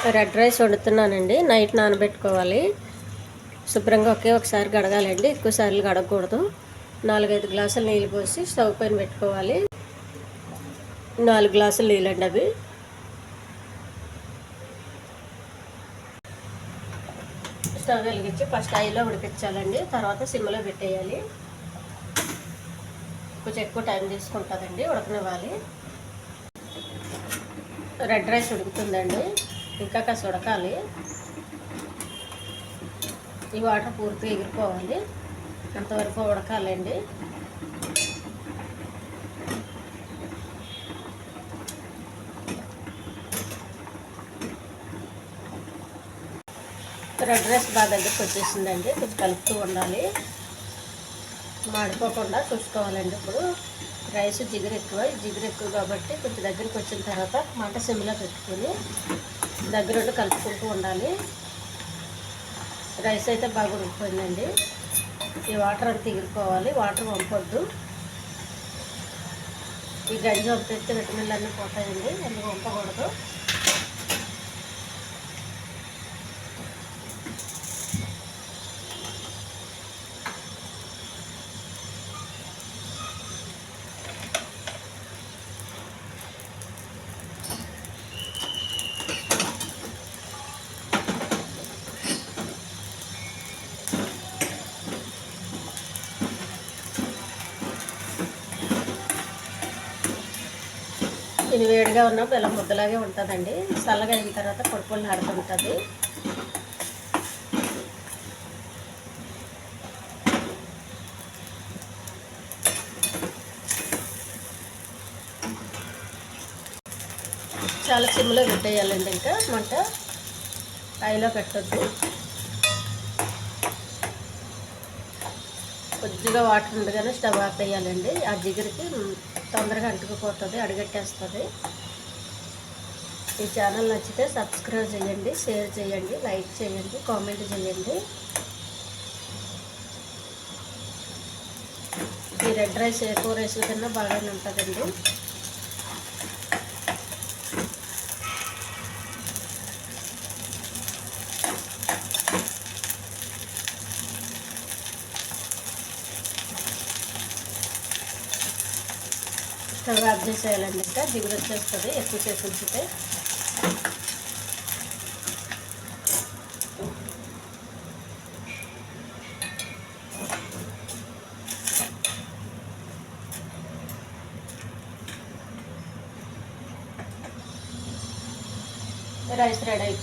Red rice వండుతున్నానండి. Night నానబెట్టుకోవాలి. శుభ్రంగా ఒకసారి కడగాలండి, ఎక్కువసార్లు కడగకూడదు. 4-5 గ్లాసులు నీళ్ళు పోసి స్టవ్ పైన పెట్టుకోవాలి. 4 గ్లాసులు నీళ్ళండి అవి. స్టవ్ వెలిగించి ఫస్ట్ ఆయిల్లో ఉడికించాలండి, తర్వాత సిమ్లో పెట్టేయాలి. కొంచెం ఎక్కువ టైం తీసుకుంటుందండి, ఉడకనివ్వాలి. రెడ్ రైస్ ఉడుకుతుందండి, ఇంకా కాస్త ఉడకాలి. ఈ వాటర్ పూర్తిగా ఎగిరిపోవాలి, అంతవరకు ఉడకాలండి. రెడ్ రైస్ బాగా దగ్గరికి వచ్చేసిందండి, కొంచెం కలుపుతూ ఉండాలి, మాడిపోకుండా చూసుకోవాలండి. ఇప్పుడు రైస్ జిగురు ఎక్కువ కాబట్టి కొంచెం దగ్గరికి వచ్చిన తర్వాత మంట సిమ్లో పెట్టుకొని దగ్గరుండి కలుపుకుంటూ ఉండాలి. రైస్ అయితే బాగా ఉడికిపోయిందండి. ఈ వాటర్ అంతా ఎగిరిపోవాలి, వాటర్ వంపొద్దు. ఈ గంజి వంపేస్తే విటమిన్లు అన్నీ పోతాయండి, ఎందుకు వంపకూడదు. ఇది వేడిగా ఉన్నప్పుడు ఇలా ముద్దలాగే ఉంటుందండి, చల్లగా అయిన తర్వాత పొడి ఆడుతుంటుంది. చాలా సిమ్లో పెట్టేయాలండి, ఇంకా మంట హైలో పెట్టద్దు. కొద్దిగా వాటర్ ఉండగానే స్టవ్ ఆపేయాలండి, ఆ జిగురికి తొందరగా అంటుకుపోతుంది, అడుగట్టేస్తుంది. ఈ ఛానల్ నచ్చితే సబ్స్క్రైబ్ చేయండి, షేర్ చేయండి, లైక్ చేయండి, కామెంట్ చేయండి. ఈ రెడ్ రైస్ ఏ కూర రైస్ కన్నా బాగానే ఉంటుందండి. స్టవ్ ఆఫ్ చేసేయాలండి, ఇంకా దిగులు వచ్చేస్తుంది ఎక్కువసేపు ఉంచితే. రైస్ రెడీ అయిపోయింది.